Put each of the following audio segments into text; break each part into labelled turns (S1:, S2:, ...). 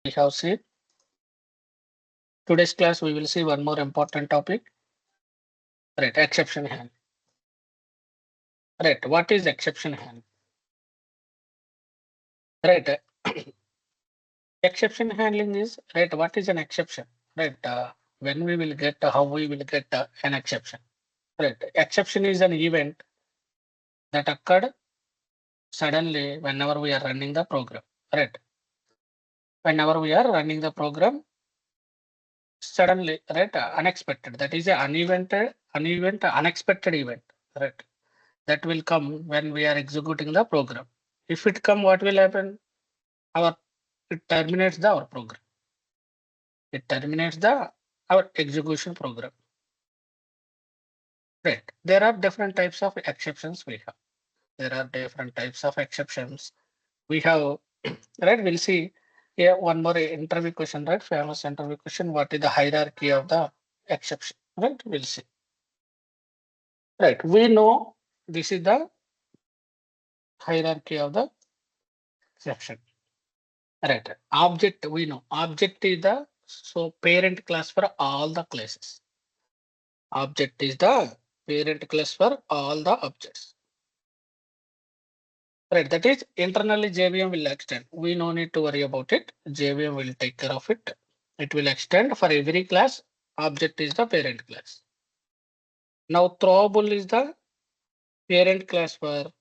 S1: we have seen. Today's class, we will see one more important topic, right? Exception handling. Right. What is exception handling? Right. Exception handling is right. What is an exception? Right. When we will get, how we will get an exception. Right. Exception is an event that occurred suddenly whenever we are running the program. Right. Whenever we are running the program, suddenly, right, unexpected. That is an unexpected event. Right. That will come when we are executing the program. If it come, what will happen? It terminates our program. It terminates our execution program. Right. There are different types of exceptions we have. There are different types of exceptions. We have right. We'll see here one more interview question, right? Famous interview question. What is the hierarchy of the exception? Right. We'll see. Right. We know this is the hierarchy of the exception. Right. Object, we know object is the parent class for all the classes. Object is the parent class for all the objects. Right. That is internally JVM will extend. We no need to worry about it. JVM will take care of it. It will extend for every class. Object is the parent class. Now throwable is the parent class for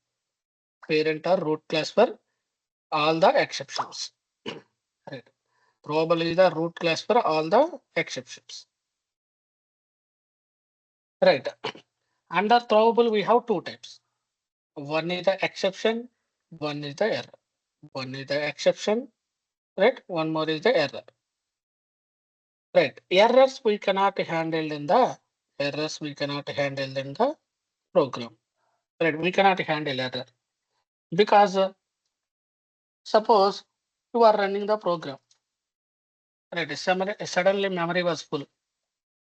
S1: parent or root class for all the exceptions. Right. Throwable is the root class for all the exceptions. Right. Under throwable, we have two types. One is the exception, one is the error. One is the exception, right? One more is the error. Right. Errors we cannot handle in the program. Right. We cannot handle error because suppose you are running the program. Right. Suddenly memory was full.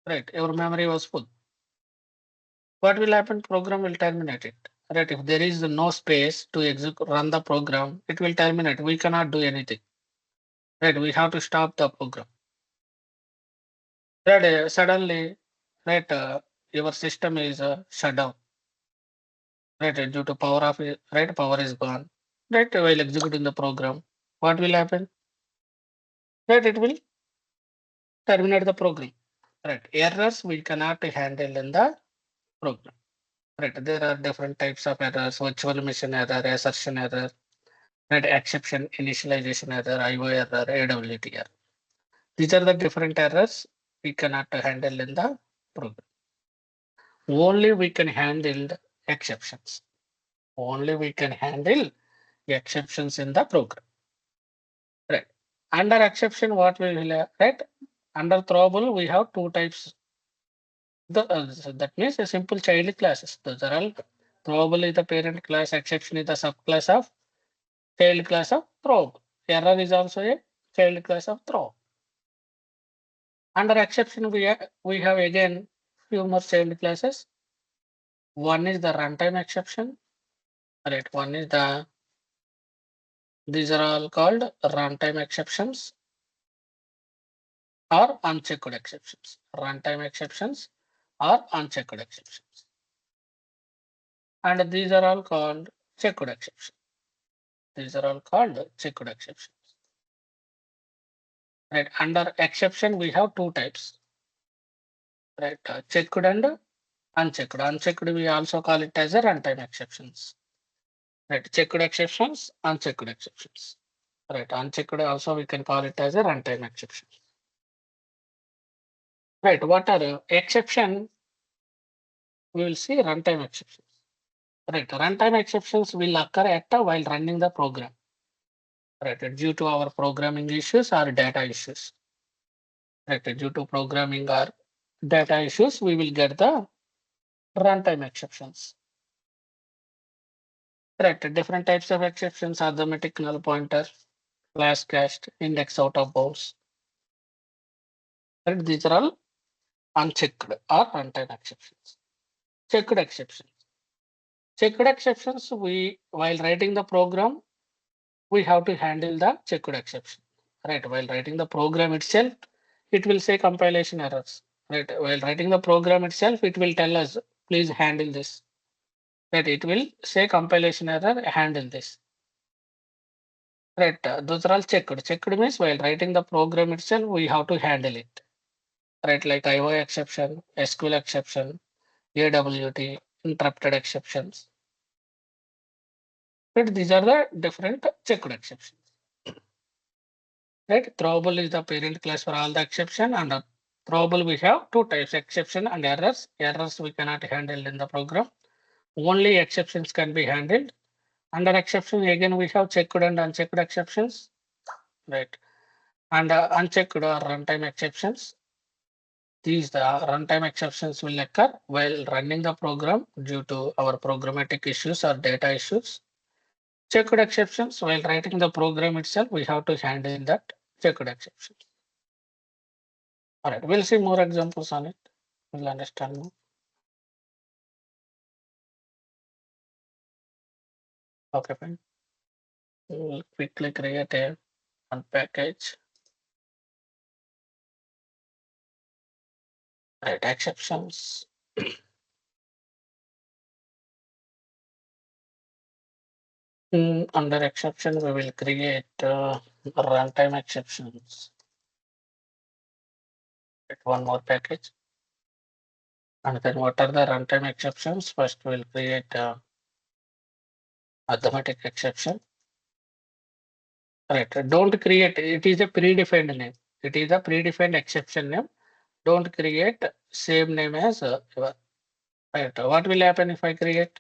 S1: Right. Your memory was full. What will happen? Program will terminate it. Right. If there is no space to run the program, it will terminate. We cannot do anything. Right. We have to stop the program. Right. Suddenly, right. Your system is shut down. Right. Due to power of right. Power is gone. Right. While executing the program, what will happen? Right. It will terminate the program. Right. Errors we cannot handle in the program. Right. There are different types of errors: virtual machine error, assertion error, right, exception, initialization error, IO error, AWT error. These are the different errors we cannot handle in the program. Only we can handle the exceptions. Only we can handle the exceptions in the program. Right. Under exception, what we will have, right? Under throwable, we have two types. That means a simple child classes. Those are all. Throwable is the parent class, exception is the subclass of child class of throwable. Error is also a child class of throw. Under exception, we have again few more child classes. One is the runtime exception. Right. One is the these are all called runtime exceptions or unchecked exceptions. Runtime exceptions or unchecked exceptions. And these are all called checked exceptions. These are all called checked exceptions. Right. Under exception, we have two types. Right. Checked and unchecked. Unchecked, we also call it as a runtime exceptions. Right. Checked exceptions, unchecked exceptions. Right. Unchecked also we can call it as a runtime exception. Right. What are exception? We will see runtime exceptions. Right. Runtime exceptions will occur at while running the program. Right. Due to our programming issues or data issues. Right. Due to programming or data issues, we will get the runtime exceptions. Right. Different types of exceptions: arithmetic null pointer, class cast, index out of bounds. Right. These are all unchecked or runtime exceptions. Checked exceptions. Checked exceptions, we while writing the program, we have to handle the checked exception. right? While writing the program itself, it will say compilation errors, right? While writing the program itself, it will tell us, please handle this, right? It will say compilation error, handle this, right? Those are all checked. Checked means while writing the program itself, we have to handle it, right? Like IO exception, SQL exception, AWT, interrupted exceptions, right? These are the different checked exceptions. Right, throwable is the parent class for all the exception, and throwable we have two types, exception and errors. Errors we cannot handle in the program. Only exceptions can be handled. Under exception again we have checked and unchecked exceptions. Right. And unchecked or runtime exceptions. These the runtime exceptions will occur while running the program due to our programmatic issues or data issues. Checked exceptions while writing the program itself, we have to handle that checked exception. All right, we'll see more examples on it. We'll understand more. Okay, fine. We'll quickly create a one package. Right, exceptions. Under exception, we will create runtime exceptions. One more package. And then what are the runtime exceptions? First, we'll create arithmetic exception. Right, don't create, it is a predefined name. It is a predefined exception name. Don't create same name as right. What will happen if I create?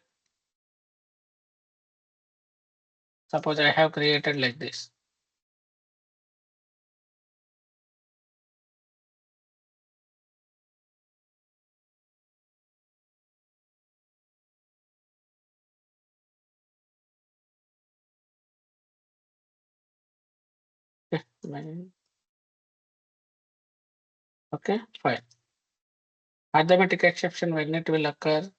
S1: Suppose I have created like this. Okay, fine. Arithmetic exception when it will occur.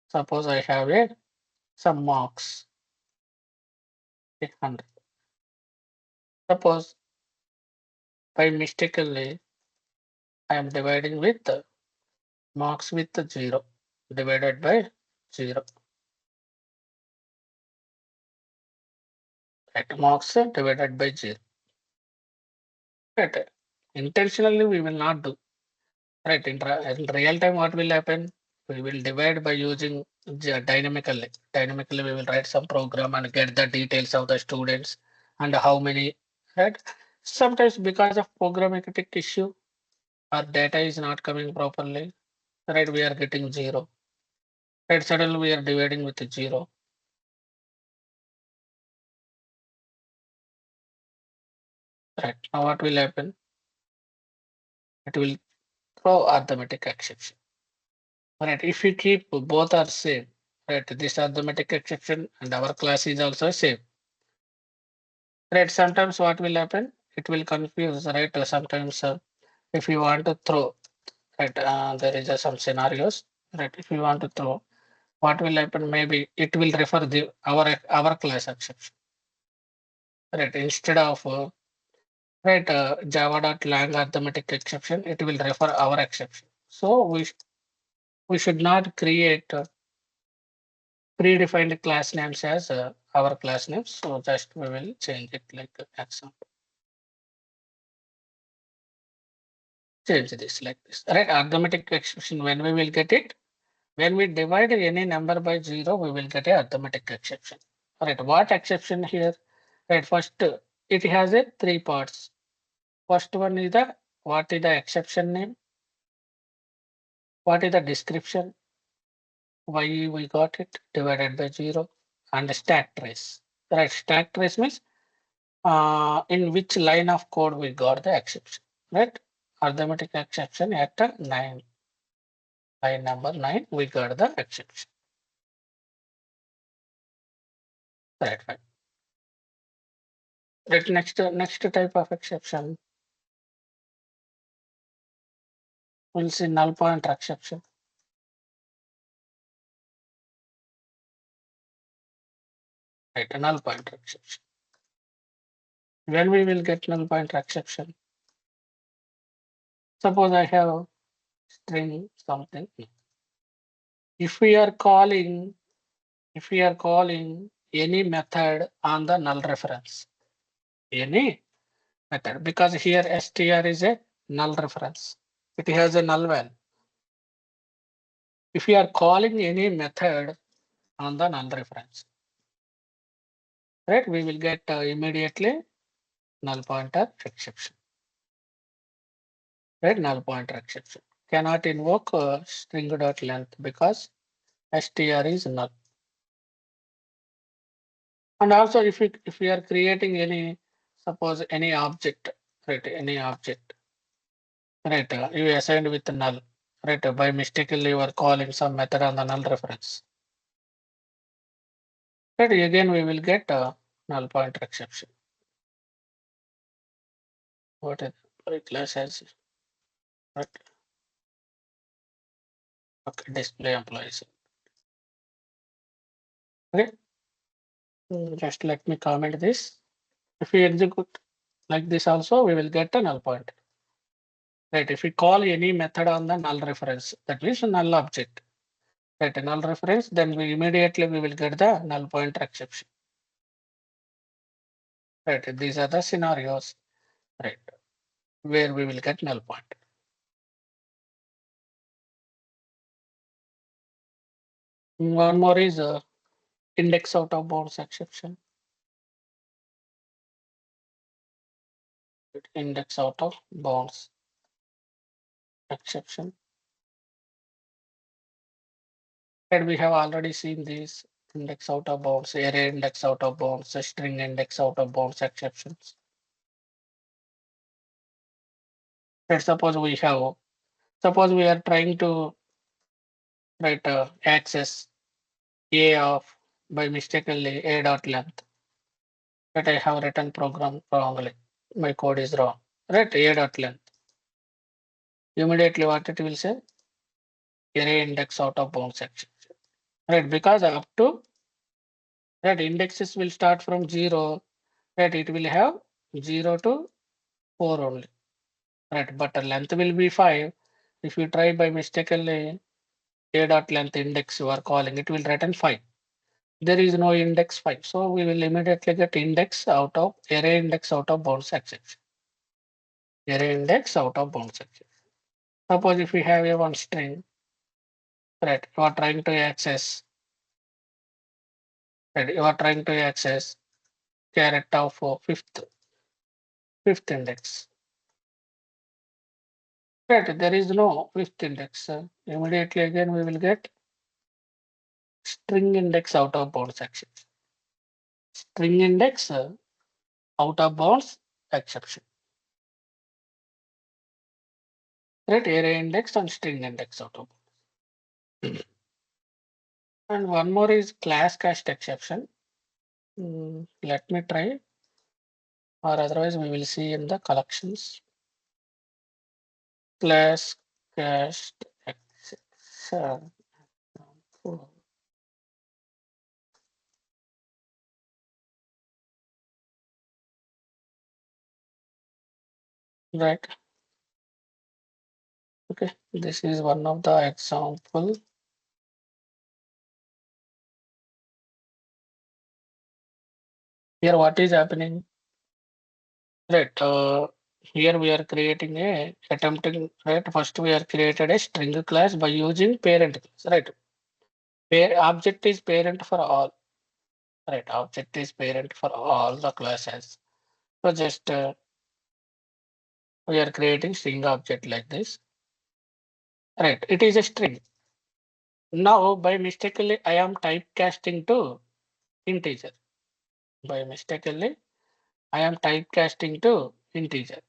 S1: Suppose I have a some marks 100. Suppose by mistakenly I am dividing with marks with 0 divided by 0. Right, marks divided by 0. Right. Intentionally we will not do. Right, in real time what will happen? We will divide by using dynamically. Dynamically we will write some program and get the details of the students and how many, right? Sometimes because of programmatic issue, our data is not coming properly, right? We are getting 0. Right, suddenly we are dividing with 0. Right, now what will happen? It will throw arithmetic exception. Right, if we keep both are same, right? This arithmetic exception and our class is also same. Right, sometimes what will happen? It will confuse, right? Sometimes if you want to throw, right, there is some scenarios, right? If you want to throw, what will happen? Maybe it will refer the our class exception, right? Instead of right java.lang arithmetic exception, it will refer our exception. So we should not create predefined class names as our class names. So just we will change it like example. Change this like this, right? Arithmetic exception when we will get it. When we divide any number by 0, we will get a arithmetic exception. Right, what exception here? Right, first it has a three parts. First one is the what is the exception name, what is the description, why we got it divided by 0, and stack trace. Right, stack trace means in which line of code we got the exception. Right, arithmetic exception at 9, line number 9, we got the exception. Right, fine. Right, next type of exception. We'll see null pointer exception. Right, a null pointer exception. When we will get null pointer exception? Suppose I have string something. If we are calling any method on the null reference, any method, because here str is a null reference, it has a null value. If we are calling any method on the null reference, right, we will get immediately null pointer exception. Right, null pointer exception cannot invoke string dot length because str is null. And also if we are creating any, suppose any object, right, any object, right, you assigned with null, right, by mistakenly you are calling some method on the null reference, right, again we will get null pointer exception. What is class has, right, okay, display employees. Okay, just let me comment this. If we execute like this also, we will get a null pointer. Right, if we call any method on the null reference, that means a null object, right, a null reference, then we immediately we will get the null pointer exception. Right, these are the scenarios, right, where we will get null pointer. One more is index out of bounds exception. Index out of bounds exception. And we have already seen these index out of bounds, array index out of bounds, string index out of bounds exceptions. Let's suppose we are trying to write access a of by mistakenly a dot length, that I have written program wrongly. My code is wrong. Right, a dot length. Immediately what it will say? Array index out of bounds section. Right, because up to that indexes will start from 0. Right, it will have 0 to 4 only. Right, but the length will be 5. If you try by mistakenly a dot length index you are calling, it will written 5. There is no index 5. So we will immediately get index out of array index out of bounds exception. Array index out of bounds exception. Suppose if we have a one string, right, you are trying to access, right, you are trying to access character of fifth index. Right, there is no fifth index. Immediately again we will get string index out of bounds exception. String index out of bounds exception. Right, array index and string index out of bounds. And one more is class cast exception. Let me try, or otherwise we will see in the collections. Class cast exception. Right. Okay. This is one of the example. Here, what is happening? Right. Here we are creating a attempting. Right. First, we are created a string class by using parent class. Right. Object is parent for all. Right. Object is parent for all the classes. So just we are creating string object like this. Right. It is a string. Now, by mistakenly, I am typecasting to integer. By mistakenly, I am typecasting to integer.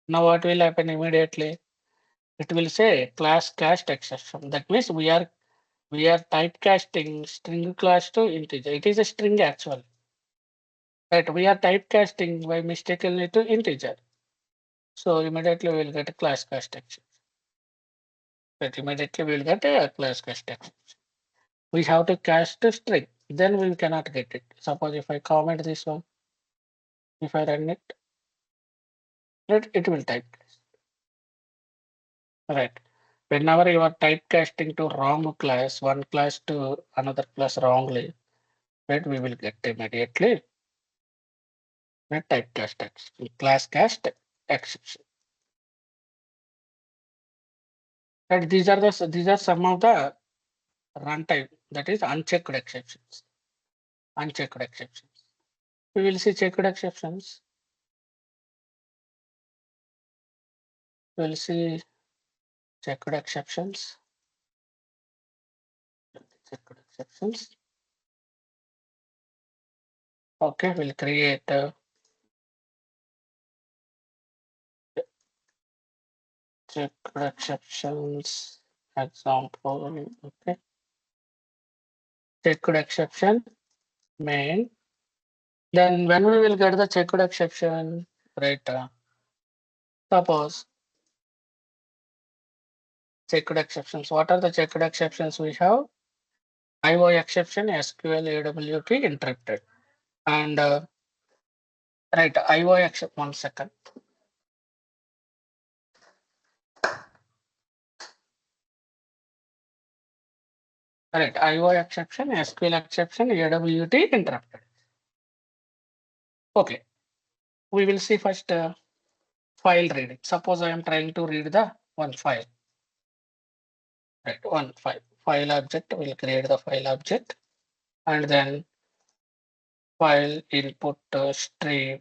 S1: Now what will happen immediately? It will say class cast exception. That means we are typecasting string class to integer. It is a string actually. Right? We are typecasting by mistakenly to integer. So immediately we will get a class cast exception. Right? Immediately we will get a class cast exception. We have to cast a string. then we cannot get it. Suppose if I comment this one, if I run it, it will typecast. Right. Whenever you are typecasting to wrong class, one class to another class wrongly, right, we will get immediately a typecast exception, class cast exception. Right. These are some of the runtime, that is unchecked exceptions. Unchecked exceptions. We will see checked exceptions. We will see checked exceptions. Checked exceptions. Okay, we'll create checked exceptions example. Okay, checked exception main. Then when we will get the checked exception, right? Suppose checked exceptions. What are the checked exceptions we have? IO exception, SQL, AWT interrupted, and right, IO exception. 1 second. Right, IO exception, SQL exception, AWT interrupted. Okay, we will see first file reading. Suppose I am trying to read the one file. Right, one file object. Will create the file object, and then file input stream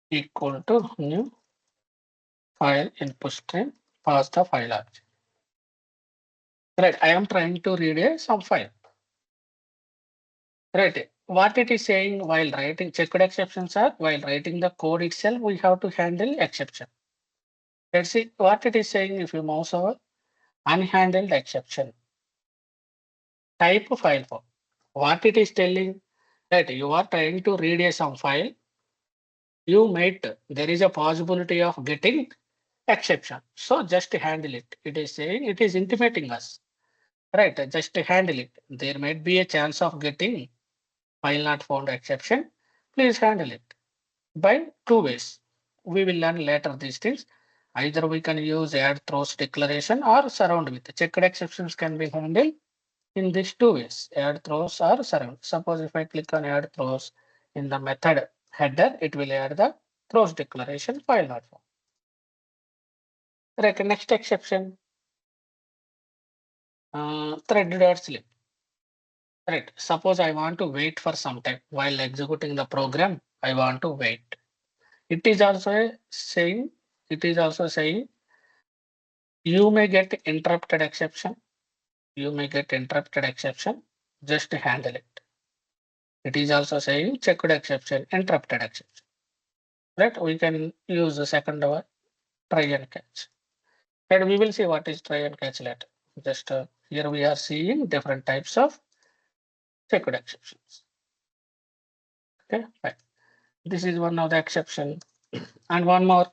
S1: equal to new file input stream. Pass the file object. Right, I am trying to read some file. Right, what it is saying while writing checked exceptions are while writing the code itself, we have to handle exception. Let's see what it is saying. If you mouse over unhandled exception, type file form. What it is telling that you are trying to read some file, you might there is a possibility of getting exception. So just handle it. It is saying it is intimating us. Right, just handle it. There might be a chance of getting file not found exception. Please handle it by two ways. We will learn later these things. Either we can use add throws declaration or surround with checked exceptions can be handled in these two ways, add throws or surround. Suppose if I click on add throws in the method header, it will add the throws declaration file not found. Right, next exception, thread.slip. Right, suppose I want to wait for some time while executing the program. I want to wait. It is also saying, you may get interrupted exception. You may get interrupted exception. Just handle it. It is also saying checked exception, interrupted exception. Right? We can use the second one, try and catch. And we will see what is try and catch later. Just here we are seeing different types of checked exceptions. Okay, fine. This is one of the exception. And one more,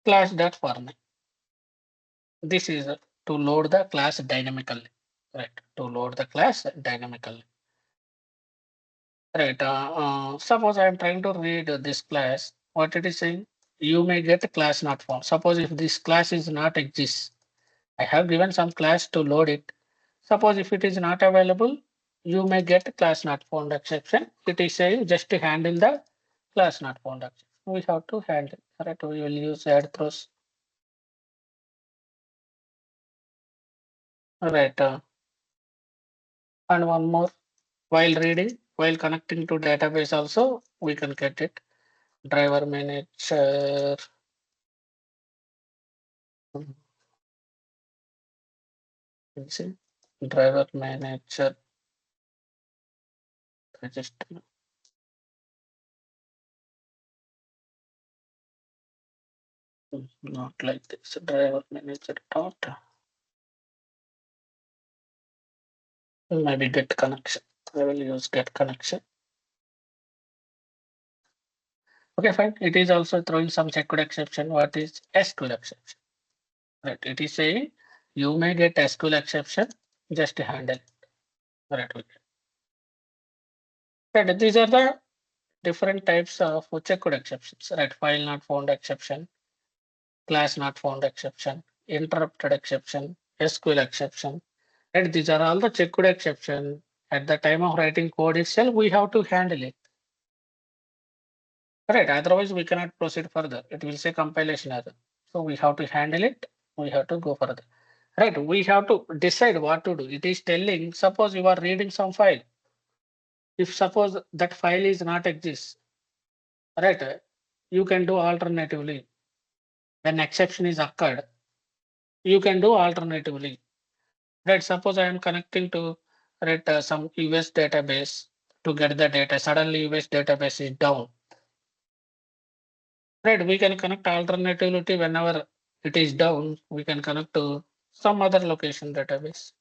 S1: class.format. This is to load the class dynamically. Right, to load the class dynamically. Right, suppose I am trying to read this class. What it is saying? You may get class not found. Suppose if this class is not exists, I have given some class to load it. Suppose if it is not available, you may get class not found exception. It is saying just to handle the class not found exception. We have to handle. Right, we will use add throws. Right, and one more. While reading, while connecting to database also, we can get it. Driver manager. Let's see. Driver manager register. Not like this. Driver manager dot. Maybe get connection. I will use get connection. Okay, fine. It is also throwing some checked exception. What is SQL exception? Right. It is saying you may get SQL exception, just handle. Right. Right. These are the different types of checked exceptions. Right. File not found exception, class not found exception, interrupted exception, SQL exception. Right. These are all the checked exception. At the time of writing code itself, we have to handle it. Right. Otherwise, we cannot proceed further. It will say compilation error. So we have to handle it. We have to go further. Right. We have to decide what to do. It is telling, suppose you are reading some file. If suppose that file is not exist, right, you can do alternatively. When exception is occurred, you can do alternatively. Right. Suppose I am connecting to right, some US database to get the data. Suddenly US database is down. Right. We can connect alternatively whenever it is down. We can connect to some other location database.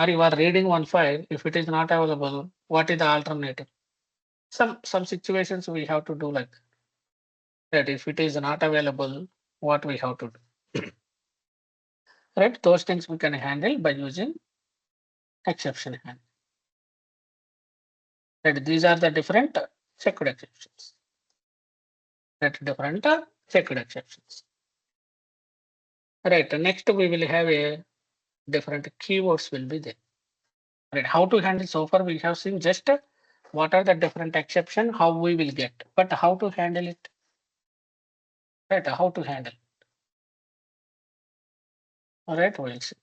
S1: Or you are reading one file. If it is not available, what is the alternative? Some situations we have to do like that. If it is not available, what we have to do? Right? Those things we can handle by using exception handle. Right? These are the different checked exceptions. Right? Different checked exceptions. Right. Next we will have a different keywords will be there. Right? How to handle? So far we have seen just what are the different exception, how we will get, but how to handle it? Right? How to handle? All right, we'll see.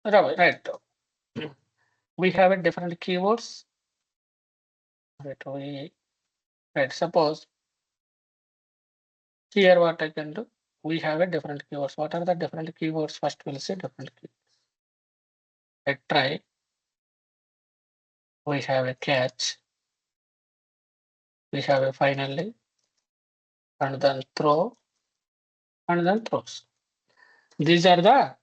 S1: Right. We have a different keywords. Right. Suppose here what I can do, we have a different keywords. What are the different keywords? First we'll see different keywords. I try. We have a catch. We have a finally, and then throw, and then throws. These are the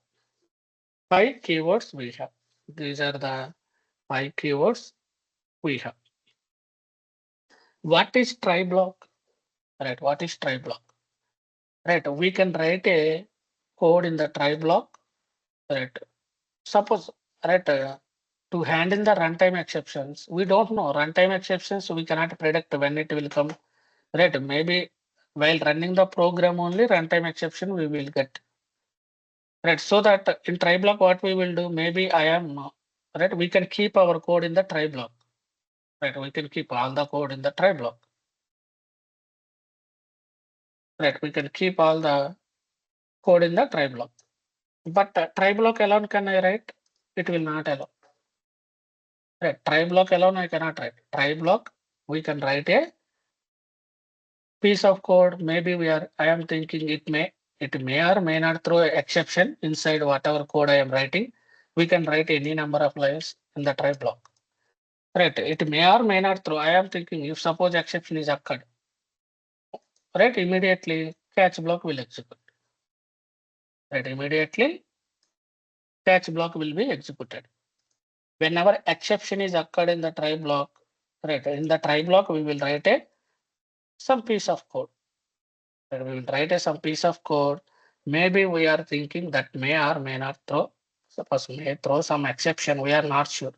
S1: 5 keywords we have. These are the 5 keywords we have. What is try block? Right. What is try block? Right. We can write a code in the try block. Right. Suppose, right, to handle the runtime exceptions, we don't know runtime exceptions. We cannot predict when it will come. Right. Maybe while running the program only runtime exception we will get. Right. So that in try block, what we will do, maybe I am right. We can keep our code in the try block. Right. We can keep all the code in the try block. Right. We can keep all the code in the try block. But try block alone can I write? It will not allow. Right. Try block alone I cannot write. Try block we can write a piece of code. Maybe I am thinking it may or may not throw exception inside whatever code I am writing. We can write any number of lines in the try block. Right. It may or may not throw. I am thinking if suppose exception is occurred, right, immediately catch block will execute. Right. Immediately catch block will be executed. Whenever exception is occurred in the try block, right, in the try block we will write some piece of code. Right, we will write some piece of code. Maybe we are thinking that may or may not throw. Suppose may throw some exception. We are not sure.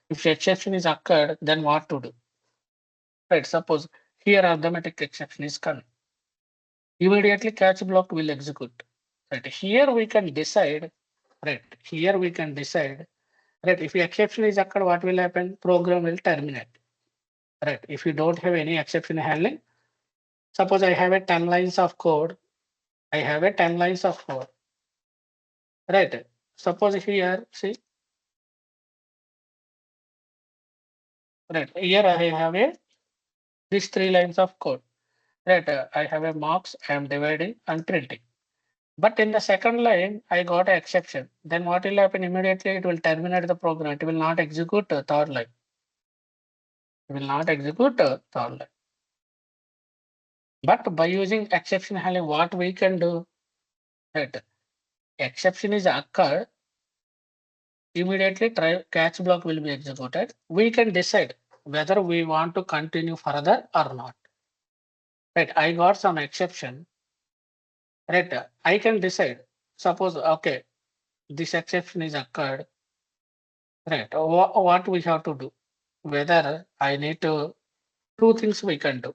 S1: If exception is occurred, then what to do? Right. Suppose here arithmetic exception is coming. Immediately catch block will execute. Right. Here we can decide. Right. Here we can decide. Right. If exception is occurred, what will happen? Program will terminate. Right. If you don't have any exception handling, suppose I have a 10 lines of code. I have a 10 lines of code. Right. Suppose here, see, right here I have these 3 lines of code. Right. I have a marks. I am dividing and printing. But in the second line, I got an exception. Then what will happen immediately? It will terminate the program. It will not execute third line. It will not execute third line. But by using exception handling, what we can do, right? Exception is occurred, immediately try catch block will be executed. We can decide whether we want to continue further or not. right? I got some exception, right? I can decide. Suppose, okay, this exception is occurred, right? What we have to do? Whether I need to two things we can do,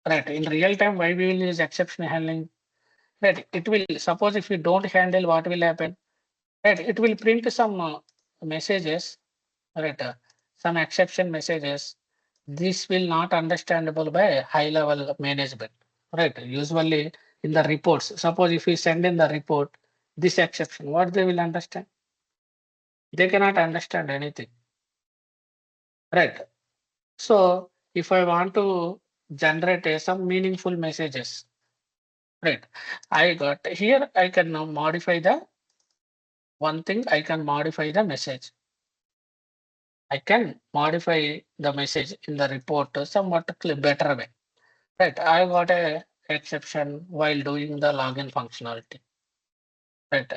S1: right? In real time, why we will use exception handling, right? It will suppose if you don't handle, what will happen, right? It will print some messages, right? Some exception messages. This will not understandable by high level management, right? Usually in the reports, suppose if we send in the report this exception, what they will understand? They cannot understand anything, right? So if I want to generate some meaningful messages, right? I got here, I can now modify the one thing, I can modify the message. I can modify the message in the report to somewhat better way. Right. I got a exception while doing the login functionality. Right.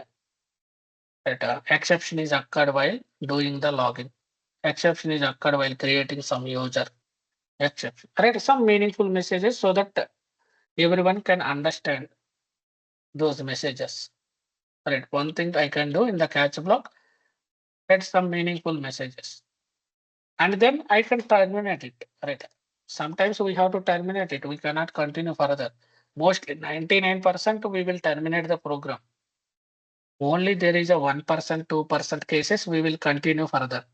S1: Right. Exception is occurred while doing the login. Exception is occurred while creating some user exception. Right. Some meaningful messages so that everyone can understand those messages. Right. One thing I can do in the catch block, get some meaningful messages. And then I can terminate it. Right. Sometimes we have to terminate it. We cannot continue further. Mostly 99% we will terminate the program. Only there is a 1%, 2% cases we will continue further.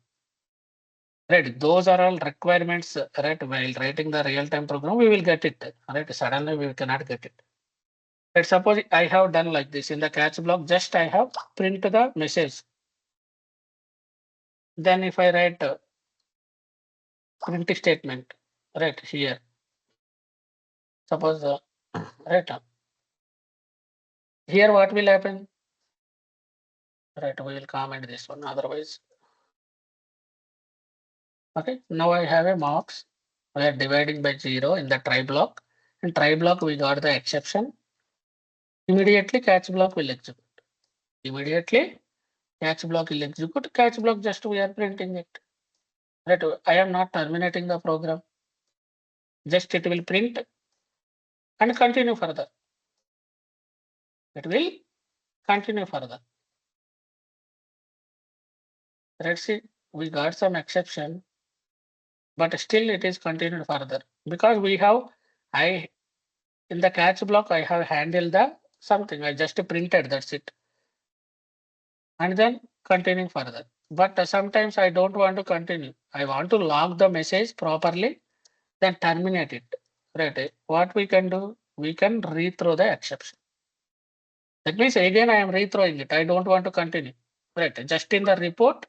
S1: Right. Those are all requirements, right? While writing the real-time program, we will get it. Right. Suddenly we cannot get it. Right. Suppose I have done like this in the catch block, just I have print the message. Then if I write print statement, right here, suppose right here, what will happen? Right, we will comment this one. Otherwise, okay. Now I have a marks. We are dividing by 0 in the try block. In try block, we got the exception. Immediately catch block will execute. Immediately catch block will execute. Catch block just we are printing it. Right. I am not terminating the program. Just it will print and continue further. It will continue further. Let's see. We got some exception, but still it is continued further because we have I in the catch block I have handled the something. I just printed. That's it. And then continuing further. But sometimes I don't want to continue. I want to log the message properly, then terminate it. Right. What we can do, we can rethrow the exception. That means again I am rethrowing it. I don't want to continue. Right. Just in the report.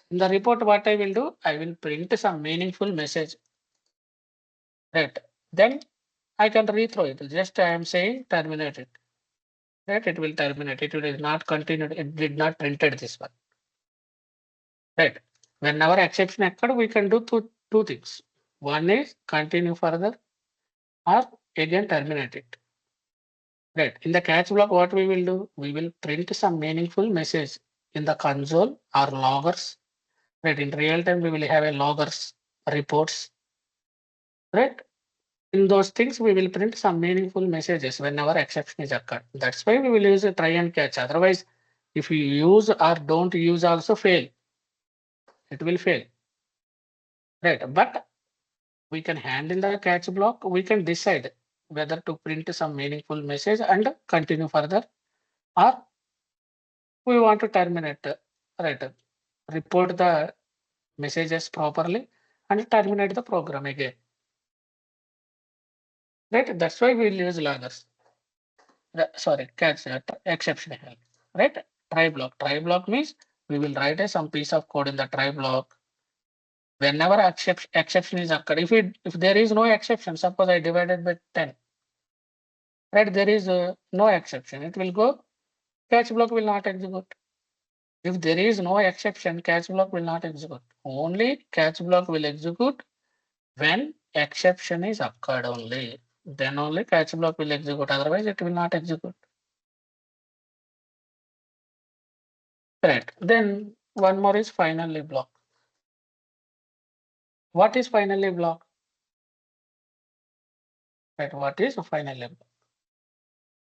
S1: In the report, what I will do, I will print some meaningful message. Right. Then I can rethrow it. Just I am saying terminate it. Right. It will terminate. It will not continue. It did not printed this one. Right. Whenever exception occurred, we can do two things. One is continue further or again terminate it. Right. In the catch block, what we will do? We will print some meaningful message in the console or loggers. Right. In real time, we will have a loggers reports. Right. In those things, we will print some meaningful messages whenever exception is occurred. That's why we will use a try and catch. Otherwise, if you use or don't use also fail. It will fail. Right. But we can handle the catch block. We can decide whether to print some meaningful message and continue further, or we want to terminate, right? Report the messages properly and terminate the program again. Right? That's why we will use loggers. Sorry, catch exception handling. Right? Try block. Try block means we will write some piece of code in the try block. Whenever exception is occurred, if there is no exception, suppose I divided by 10. Right, there is no exception. It will go, catch block will not execute. If there is no exception, catch block will not execute. Only catch block will execute when exception is occurred only. Then only catch block will execute. Otherwise, it will not execute. Right. Then one more is finally block. What is finally block? Right, what is finally?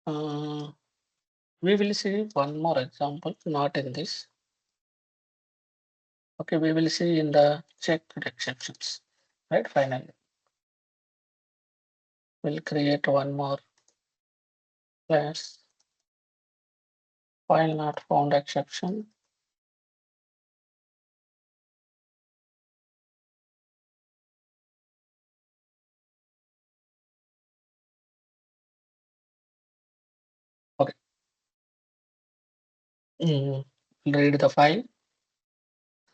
S1: We will see one more example, not in this. Okay, we will see in the checked exceptions. Right, finally. We'll create one more class, file not found exception. Okay. Read the file.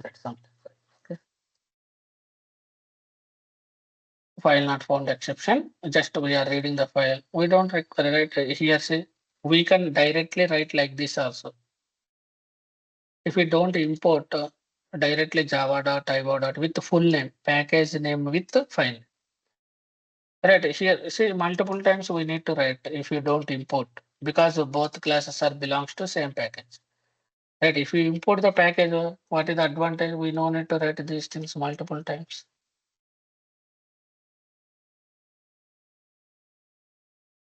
S1: That's something. Okay. File not found exception. Just we are reading the file. We don't write here. Say we can directly write like this also. If we don't import directly java.io with the full name, package name with the file. Right here, see multiple times we need to write if you don't import because both classes are belongs to same package. Right, if you import the package, what is the advantage? We no need to write these things multiple times.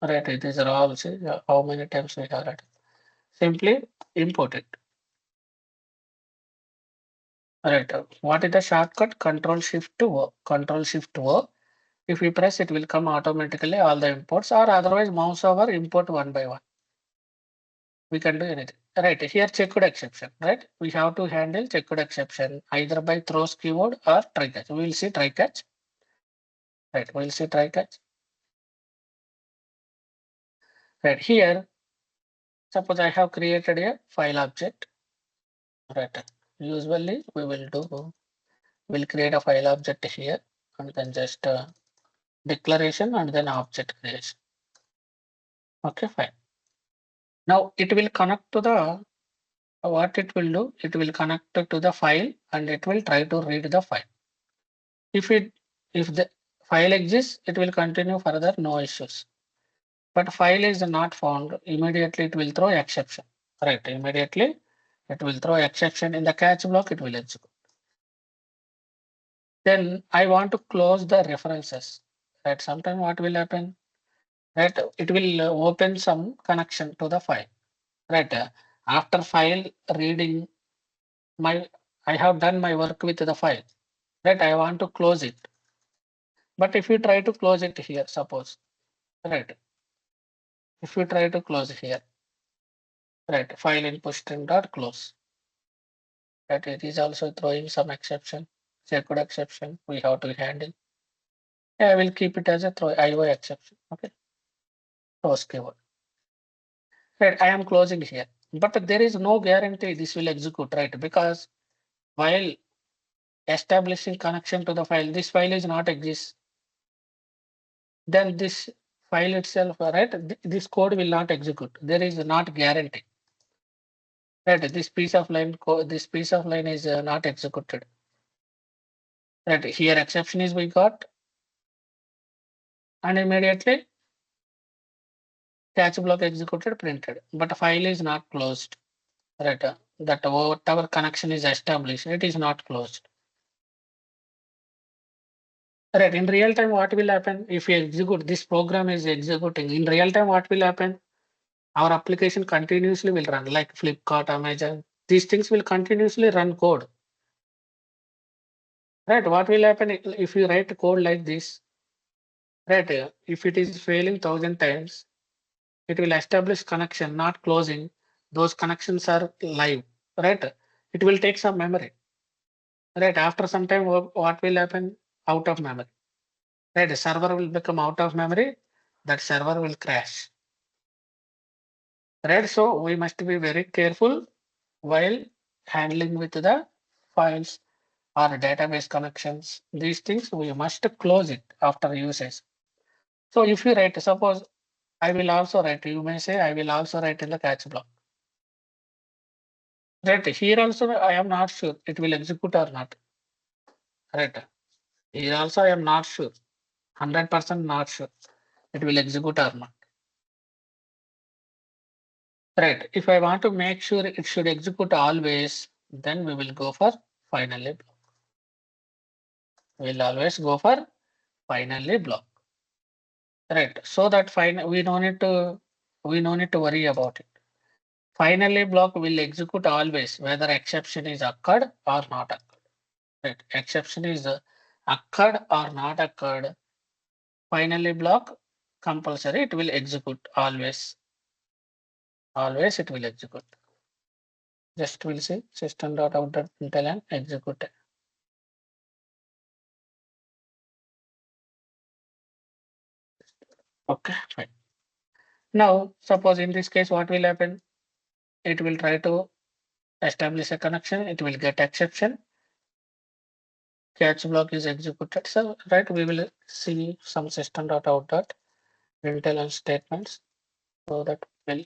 S1: Right, these are all, see how many times we have written. Simply import it. Right, what is the shortcut? Control Shift to O. Control Shift to O. If we press, it will come automatically all the imports, or otherwise mouse over import one by one. We can do anything. Right here, checked exception. Right, we have to handle checked exception either by throws keyword or try catch. We will see try catch. Right, we'll see try catch. Right here, suppose I have created a file object. Right, usually we'll create a file object here and then just declaration and then object creation. Okay, fine. Now it will connect to the what it will do, it will connect to the file and it will try to read the file. If the file exists, it will continue further, no issues. But file is not found, immediately it will throw exception. Right, immediately it will throw exception in the catch block, it will execute. Then I want to close the references. Right, sometime what will happen? Right, it will open some connection to the file. Right, after file reading my, I have done my work with the file. Right, I want to close it. But if you try to close it here, suppose, right, if you try to close here, right, file input string dot close. Right, it is also throwing some exception, checked exception we have to handle. Yeah, I will keep it as a throw IO exception. Okay, close keyword. Right, I am closing here, but there is no guarantee this will execute, right? Because while establishing connection to the file, this file is not exist. Then this file itself, right? This code will not execute. There is not guarantee. Right, this piece of line code, this piece of line is not executed. Right, here exception is we got, and immediately catch block executed printed, but file is not closed. Right, that whatever connection is established, it is not closed. Right, in real time, what will happen if you execute this program is executing in real time? What will happen? Our application continuously will run like Flipkart, Amazon. These things will continuously run code. Right, what will happen if you write code like this? Right, if it is failing 1,000 times, it will establish connection, not closing. Those connections are live. Right, it will take some memory. Right, after some time, what will happen? Out of memory. Right, the server will become out of memory. That server will crash. Right, so we must be very careful while handling with the files or database connections. These things we must close it after usage. So if you write, suppose I will also write, you may say I will also write in the catch block. Right, here also I am not sure it will execute or not. Right, here also I am not sure, 100% not sure it will execute or not. Right, if I want to make sure it should execute always, then we will go for finally block. We'll always go for finally block. right? So that we don't need to worry about it. Finally block will execute always whether exception is occurred or not occurred. Right? Exception is occurred or not occurred. Finally block compulsory it will execute always. Always it will execute. Just we'll see system.out.println execute. Okay, fine. Now suppose in this case what will happen? It will try to establish a connection, it will get exception, catch block is executed. So right, we will see some system.out.println statements. So that will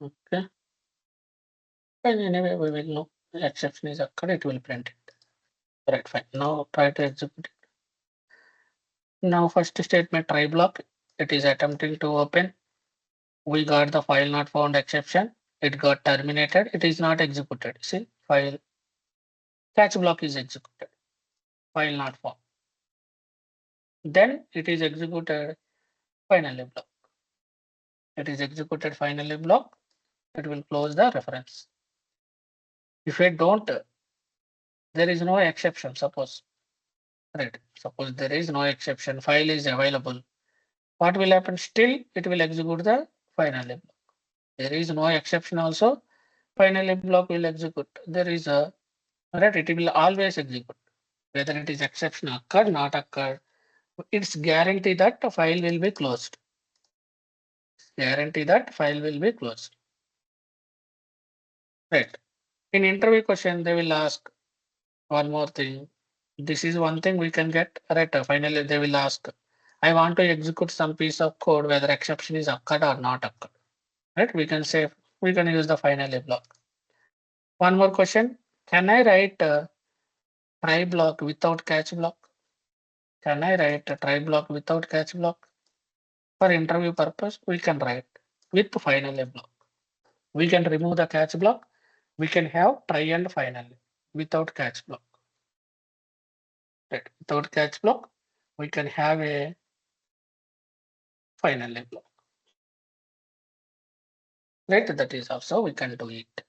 S1: okay. And anyway, we will know exception is occurred, it will print it. Right, fine. Now try to execute it. Now first statement try block. It is attempting to open. We got the file not found exception. It got terminated. It is not executed. See, file catch block is executed. File not found. Then it is executed finally block. It is executed finally block. It will close the reference. If it don't, there is no exception. Suppose, right? Suppose there is no exception. File is available. What will happen? Still, it will execute the finally block. There is no exception also. Finally block will execute. There is a right. It will always execute. Whether it is exception occurred, not occurred. It's guarantee that the file will be closed. Guarantee that file will be closed. Right. In interview question, they will ask one more thing. This is one thing we can get right. Finally, they will ask, I want to execute some piece of code whether exception is occurred or not occurred. Right? We can say we can use the finally block. One more question. Can I write try block without catch block? Can I write a try block without catch block? For interview purpose, we can write with finally block. We can remove the catch block. We can have try and finally without catch block. Right. Without catch block, we can have a finally block. Right. That is also we can do it.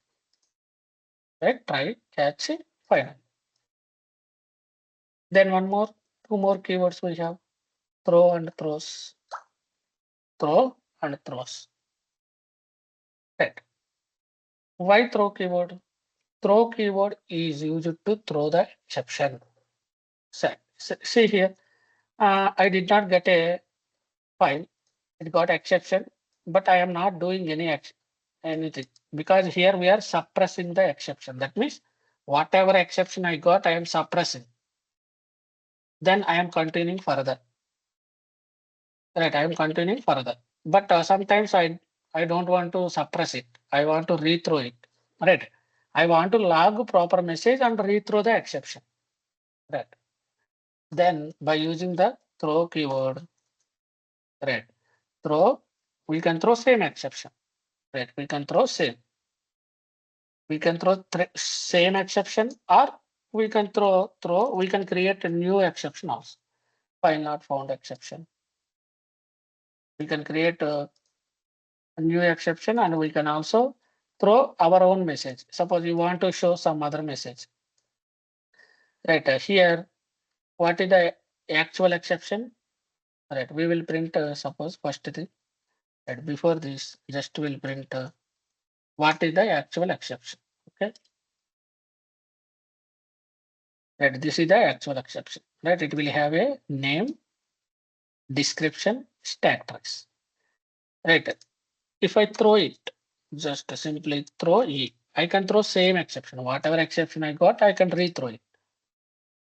S1: Right. Try, catch, final. Then two more keywords we have throw and throws. Throw and throws. Right. Why throw keyword? Throw keyword is used to throw the exception. See here, I did not get a file. It got exception, but I am not doing anything because here we are suppressing the exception. That means whatever exception I got, I am suppressing. Then I am continuing further. Right, I am continuing further. But sometimes I don't want to suppress it. I want to rethrow it. Right. I want to log proper message and rethrow the exception. Right. Then by using the throw keyword, right, throw, we can throw same exception. Right, we can throw same. We can throw same exception, or we can we can create a new exception also. File not found exception. We can create a new exception and we can also throw our own message. Suppose you want to show some other message. Right, here, what is the actual exception? Right, we will print suppose first thing. Right, before this, just will print what is the actual exception. Okay, right, this is the actual exception. Right, it will have a name, description, stack trace. Right, if I throw it, just simply throw it. I can throw same exception. Whatever exception I got, I can rethrow it.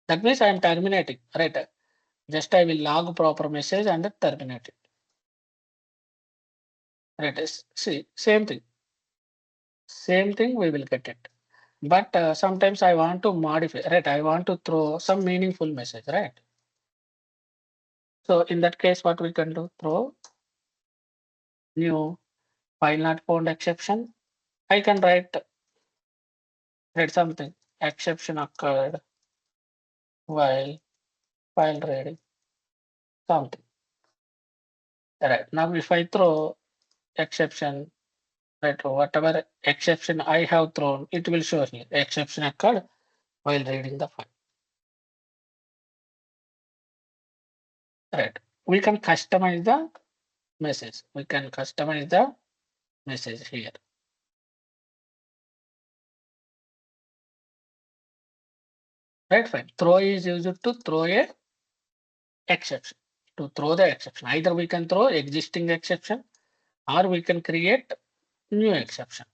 S1: That means I am terminating. Right, just I will log proper message and terminate it. Right, see, same thing. Same thing we will get it. But sometimes I want to modify, right? I want to throw some meaningful message, right? So in that case, what we can do, throw new file not found exception. I can write Read something. Exception occurred while file reading something. Right. Now if I throw exception, right, whatever exception I have thrown, it will show here. Exception occurred while reading the file. Right. We can customize the message. We can customize the message here. Right, fine. Throw is used to throw a exception. To throw the exception. Either we can throw existing exception or we can create new exception.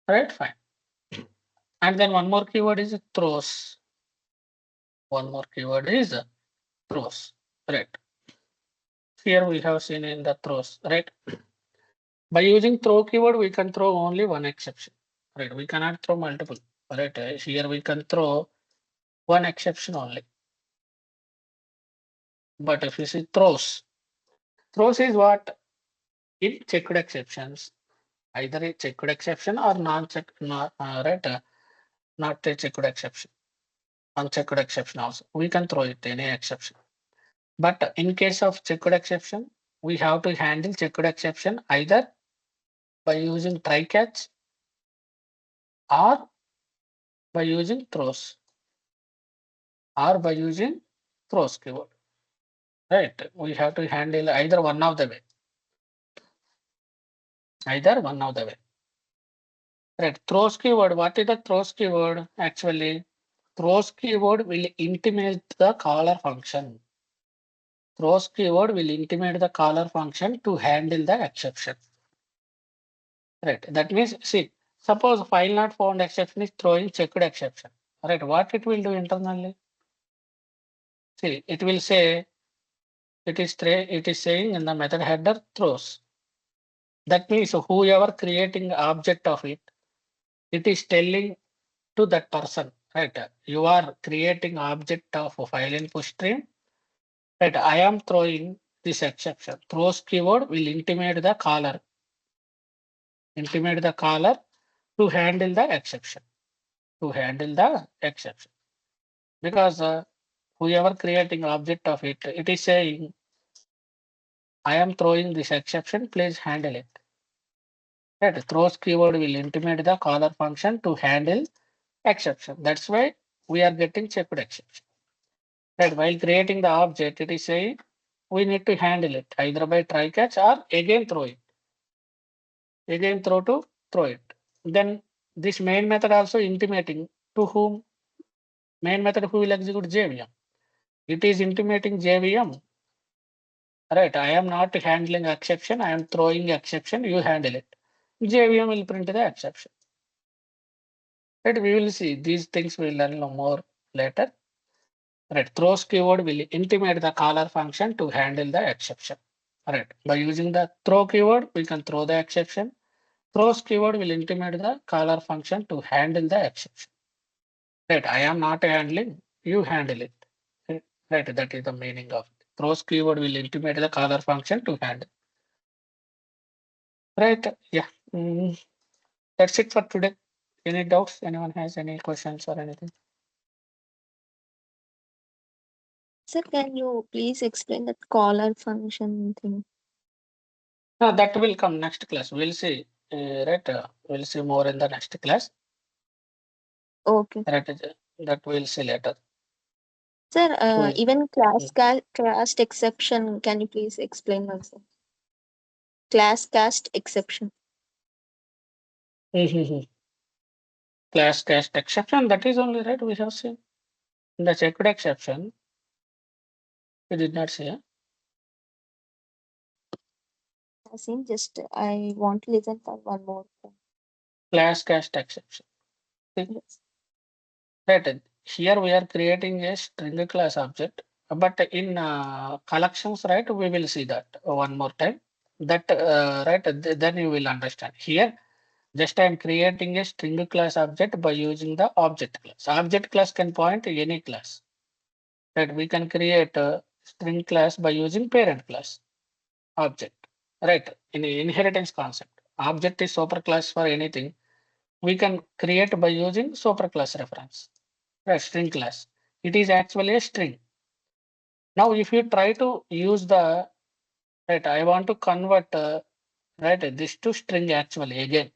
S1: Right, fine. And then one more keyword is throws. One more keyword is throws. Right. Here we have seen in the throws. Right. By using throw keyword, we can throw only one exception. Right. We cannot throw multiple. Right. Here we can throw one exception only. But if you see throws is what? In checked exceptions, either a checked exception or non-checked, not right, not a checked exception, unchecked exception also. We can throw it any exception. But in case of checked exception, we have to handle checked exception either by using try catch or by using throws keyword. Right, we have to handle either one of the way. Either one of the way. Right, throws keyword. What is the throws keyword? Actually, throws keyword will intimate the caller function. Throws keyword will intimate the caller function to handle the exception. Right. That means, see, suppose file not found exception is throwing checked exception. Right. What it will do internally? See, it will say it is saying in the method header throws. That means whoever creating object of it, it is telling to that person, right? You are creating object of a file input stream. Right. I am throwing this exception. Throws keyword will intimate the caller to handle the exception. Because whoever creating object of it, it is saying, I am throwing this exception, please handle it. Right. Throws keyword will intimate the caller function to handle exception. That's why we are getting checked exception. Right. While creating the object, it is saying we need to handle it either by try catch or again throw it. Again throw it. Then this main method also intimating to whom? Main method who will execute JVM. It is intimating JVM. Right. I am not handling exception. I am throwing exception. You handle it. JVM will print the exception. Right. We will see these things. We will learn more later. Right. Throws keyword will intimate the caller function to handle the exception. Right. By using the throw keyword, we can throw the exception. Throws keyword will intimate the caller function to handle the exception. Right. I am not handling. You handle it. Right. That is the meaning of it. Throws keyword will intimate the caller function to handle. Right. Yeah. That's it for today. Any doubts? Anyone has any questions or anything?
S2: Sir, can you please explain that caller function thing?
S1: No, that will come next class. We'll see. Right. We'll see more in the next class.
S2: Okay.
S1: Right. That we'll see later.
S2: Sir,
S1: We'll,
S2: even cast exception, can you please explain also? Class cast exception.
S1: Mhm. Class cast exception. That is only right. We have seen the checked exception. We did not see.
S2: I think just I want to listen for one more time.
S1: Class cast exception. See,
S2: Yes.
S1: right. Here we are creating a string class object, but in collections, right, we will see that one more time. That right, then you will understand. Here, just I am creating a string class object by using the object class. Object class can point to any class. Right, we can create a string class by using parent class object. Right, in the inheritance concept, object is super class for anything. we can create by using superclass reference, right? String class. It is actually a string. Now, if you try to use the right, I want to convert right this to string actually again.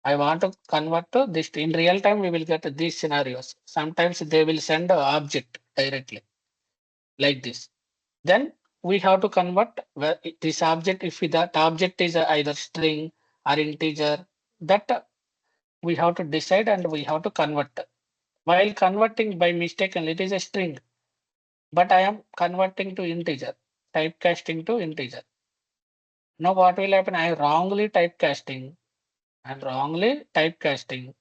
S1: I want to convert to this in real time. We will get these scenarios. Sometimes they will send a object directly like this. Then we have to convert this object if that object is either string or integer. That we have to decide and we have to convert. While converting by mistake, and it is a string, but I am converting to integer, typecasting to integer. Now what will happen? I wrongly typecasting and wrongly typecasting.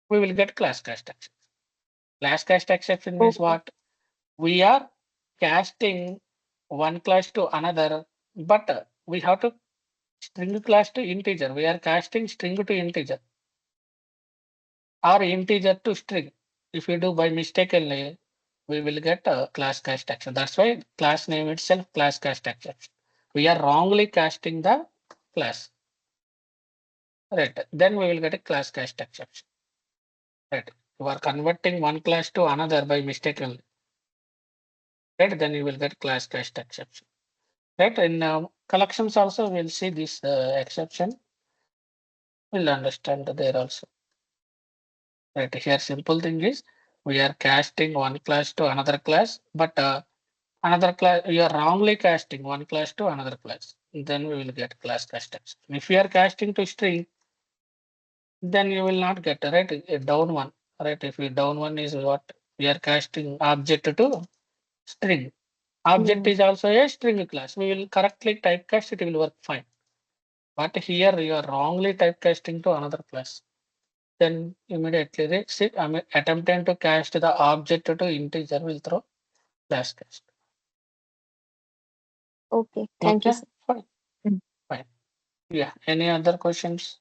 S1: We will get class cast exception. Class cast exception means
S2: Okay.
S1: what? We are casting one class to another, but we have to string class to integer. We are casting string to integer or integer to string. If you do by mistakenly, we will get a class cast exception. That's why class name itself class cast exception. We are wrongly casting the class. Right. Then we will get a class cast exception. Right. You are converting one class to another by mistakenly. Right. Then you will get class cast exception. Right. In collections also we'll see this exception. We'll understand there also. Right. Here simple thing is we are casting one class to another class, but another class you are wrongly casting one class to another class. Then we will get class cast exception. If you are casting to string, then you will not get right a down one. Right. If you down one is what we are casting object to string. Object
S2: Mm.
S1: is also a string class. We will correctly typecast it will work fine. But here you are wrongly typecasting to another class. Then immediately I mean, attempting to cast the object to integer will throw class cast.
S2: Okay. Thank you,
S1: Okay,
S2: sir.
S1: fine,
S2: Mm.
S1: fine. Yeah. Any other questions?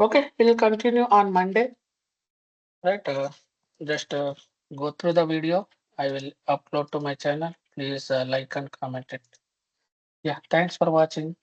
S1: Okay, we'll continue on Monday. Right. Just go through the video. I will upload to my channel. Please like and comment it. Yeah. Thanks for watching.